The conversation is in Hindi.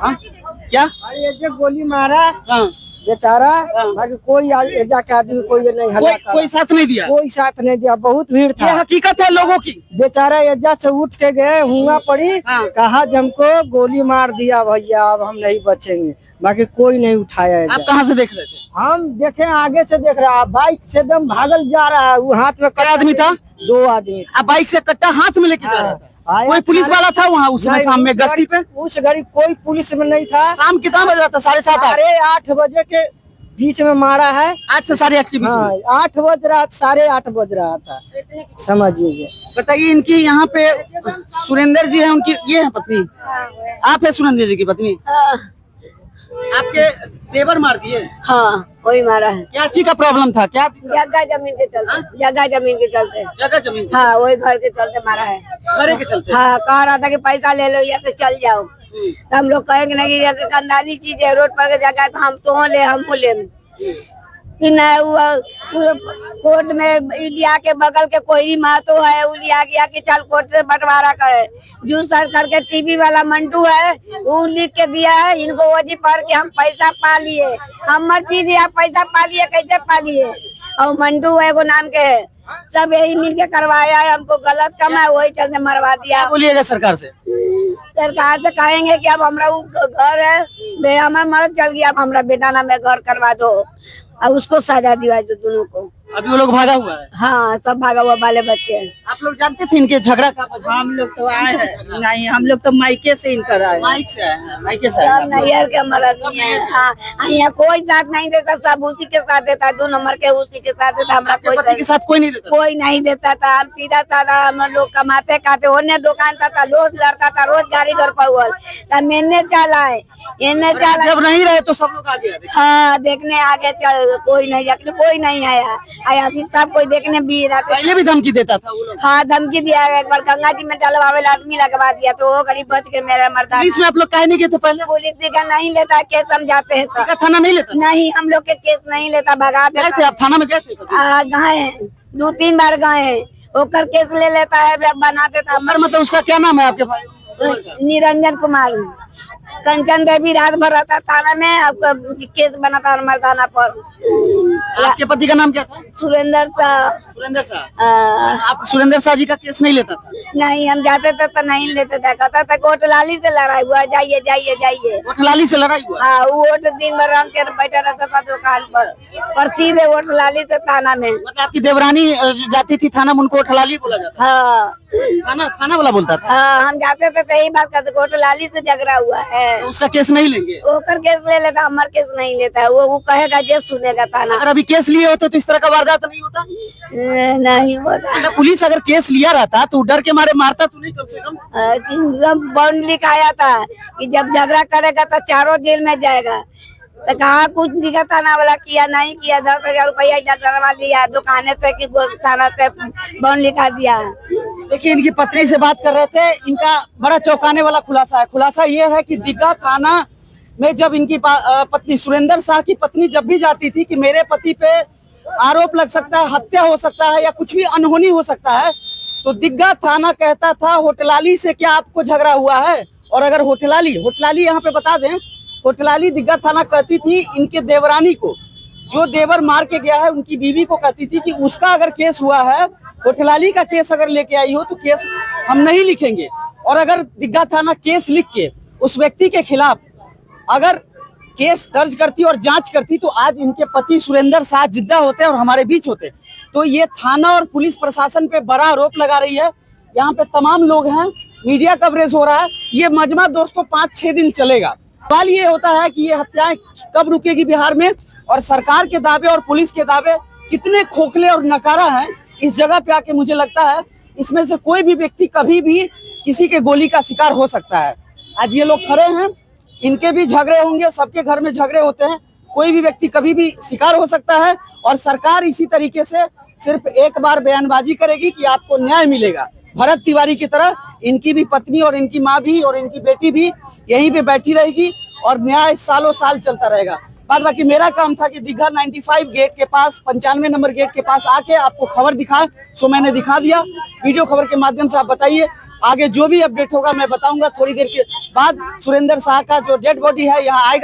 हाँ? क्या अरे ये गोली मारा हाँ बेचारा, बाकी कोई एजा के आदमी कोई नहीं हल्ला करा। कोई साथ नहीं दिया। कोई साथ नहीं दिया, बहुत भीड़ ये था। हकीकत है लोगों की। बेचारा एजा से उठ के गए, हुआ पड़ी, हाँ। कहा हमको गोली मार दिया भैया, अब हम नहीं बचेंगे। बाकी कोई नहीं उठाया एजा। आप कहाँ से देख रहे थे? हम देखे आगे से देख रहा, बाइक से एकदम भागल जा रहा है, वो हाथ में क्या आदमी था? 2 आदमी। आप बाइक से कट्टा हाथ में लेके जा रहा था? आया कोई पुलिस वाला था वहाँ उस समय शाम में गश्ती पे? उस घड़ी कोई पुलिस में नहीं था। शाम कितना बज रहा था? 7:30 8:30 बजे के बीच में मारा है। 8 से 8:30 के बीच में। 8 बज रहा, 8:30 बज रहा था, समझिए। बताइए, इनकी यहाँ पे सुरेंद्र जी है, उनकी ये है पत्नी? आप है सुरेंद्र जी की पत्नी? आपके देवर मार दिए? हाँ, वही मारा है। क्या चीज का प्रॉब्लम था? क्या जगह जमीन के चलते, जगह जमीन के चलते। जगह जमीन? हाँ, वही घर के चलते मारा है। घरे के चलते? हाँ, कह रहा था कि पैसा ले लो या तो चल जाओ। तो हम लोग कहेंगे नहीं, ये कंदानी चीज है, रोड पर के जगह तो हम तो ले, हमको ले। कि नहीं, वो कोर्ट में लिया के बगल के कोई महतो है, वो लिया गया कि चल कोर्ट से बंटवारा करे। जू सर करके टीवी वाला मंटू है, वो लिख के दिया है इनको वजी पर कि हम पैसा पा लिए। हमार चीज आप पैसा पा लिए, कैसे पा लिए? और मंटू है वो नाम के है, सब यही मिल के करवाया है, हमको गलत कम है, वही चलते मरवा दिया। बोलिएगा सरकार से? सरकार से कहेंगे कि अब हमारा घर है, हमारा मर्द चल गया, अब हमारा बेटा नाम है, घर करवा दो और उसको सजा दिया जो दोनों को। अभी वो लोग भागा हुआ है? हाँ, सब भागा हुआ बाले बच्चे हैं। आप लोग जानते थे इनके झगड़ा का? हम लोग तो आए हैं नहीं, हम लोग तो माइके से इनकर आए। माइक से आए हैं? माइके से आए हैं? सब नैयर के मर्द हैं। हाँ, यहाँ कोई साथ नहीं देता, सब उसी के साथ देता, 2 नंबर के उसी के साथ देता। हमारा आपके पति के साथ कोई नहीं देता? कोई नहीं देता था। हम सीधा साधा हम लोग कमाते खाते, होने दुकान था, रोज लड़ता था, रोज गाड़ी घर पर हुआ मैंने चला है, इन्हें चला। जब नहीं रहे तो सब लोग आ गए? हाँ, देखने आगे चल, कोई नहीं, कोई नहीं आया फिर सब कोई देखने भी रहते। पहले भी धमकी देता था वो लोग? हाँ, धमकी दिया है। एक बार गंगा जी में डलवावे आदमी लगवा दिया तो वो गरीब बच के मेरा मर्दाना। पुलिस में आप लोग काहे नहीं गए थे पहले? पुलिस दिखा नहीं लेता, केस समझाते हैं तो। थाना नहीं लेता? नहीं, हम लोग के केस नहीं लेता, भगा गए थे देता। आप? थाना में गए थे? गए हैं, 2-3 बार गए हैं, होकर केस ले लेता है, बना देता। मतलब उसका क्या नाम है आपके भाई? निरंजन कुमार। कंचन देवी रात भर रहता थाना में, आपका केस बना था मर्दाना पर। आपके पति का नाम क्या था? सुरेंद्र शाह। सुरेंद्र शाह? आप सुरेंद्र शाह जी का केस नहीं लेता था? नहीं, हम जाते थे तो नहीं लेते थे, कहता था कोर्ट लाली से लड़ाई हुआ, जाइए जाइए जाइए। वोट लाली से लड़ाई हुआ? हाँ, वो वोट दिन भर रंग के बैठा रहता था दुकान पर सीधे वोट लाली से थाना में। मतलब आपकी देवरानी जाती थी थाना में, उनको वोट लाली बोला जाता? हाँ, थाना वाला बोलता था? हाँ, हम जाते थे तो यही बात करते, वोट लाली से झगड़ा हुआ है, तो उसका केस नहीं लेंगे? ओकर केस ले लेता, हमार केस नहीं लेता है। वो कहेगा जे सुनेगा थाना। अगर अभी केस लिए होते तो इस तरह का वारदात नहीं होता? नहीं होता। मतलब पुलिस अगर केस लिया रहता तो डर के मारे मारता तो नहीं कम से कम? बॉन्ड लिखाया था कि जब झगड़ा करेगा तो 4 जेल में जाएगा। तो कहा कुछ दिखा थाना वाला किया नहीं किया, 10,000 रुपया डरवा लिया दुकाने से कि थाना से बॉन्ड लिखा दिया। देखिए, इनकी पत्नी से बात कर रहे थे, इनका बड़ा चौंकाने वाला खुलासा है। खुलासा ये है कि दिग्गा थाना में जब इनकी पत्नी सुरेंद्र शाह की पत्नी जब भी जाती थी कि मेरे पति पे आरोप लग सकता है, हत्या हो सकता है या कुछ भी अनहोनी हो सकता है, तो दिग्गा थाना कहता था होटलाली से क्या आपको झगड़ा हुआ है? और अगर होटलाली यहाँ पे बता दें, होटलाली दिग्गा थाना कहती थी इनके देवरानी को, जो देवर मार के गया है उनकी बीवी को कहती थी कि उसका अगर केस हुआ है, होटलाली का केस अगर लेके आई हो तो केस हम नहीं लिखेंगे। और अगर दिग्गा थाना केस लिख के उस व्यक्ति के खिलाफ अगर केस दर्ज करती और जांच करती तो आज इनके पति सुरेंद्र शाह जिंदा होते और हमारे बीच होते। तो ये थाना और पुलिस प्रशासन पे बड़ा आरोप लगा रही है। यहाँ पे तमाम लोग हैं, मीडिया कवरेज हो रहा है। ये मजमा दोस्तों 5-6 दिन चलेगा। सवाल ये होता है कि ये हत्याएं कब रुकेगी बिहार में, और सरकार के दावे और पुलिस के दावे कितने खोखले और नकारा हैं। इस जगह पे आके मुझे लगता है इसमें से कोई भी व्यक्ति कभी भी किसी के गोली का शिकार हो सकता है। आज ये लोग खड़े हैं, इनके भी झगड़े होंगे, सबके घर में झगड़े होते हैं, कोई भी व्यक्ति कभी भी शिकार हो सकता है। और सरकार इसी तरीके से सिर्फ एक बार बयानबाजी करेगी कि आपको न्याय मिलेगा। भरत तिवारी की तरह इनकी भी पत्नी और इनकी माँ भी और इनकी बेटी भी यहीं पे बैठी रहेगी और न्याय सालों साल चलता रहेगा। बाद बाकी मेरा काम था कि दीघा 95 गेट के पास, 95 नंबर गेट के पास आके आपको खबर दिखाए, सो मैंने दिखा दिया। वीडियो खबर के माध्यम से आप बताइए आगे जो भी अपडेट होगा मैं बताऊंगा। थोड़ी देर के बाद सुरेंद्र शाह का जो डेड बॉडी है यहाँ आएगा।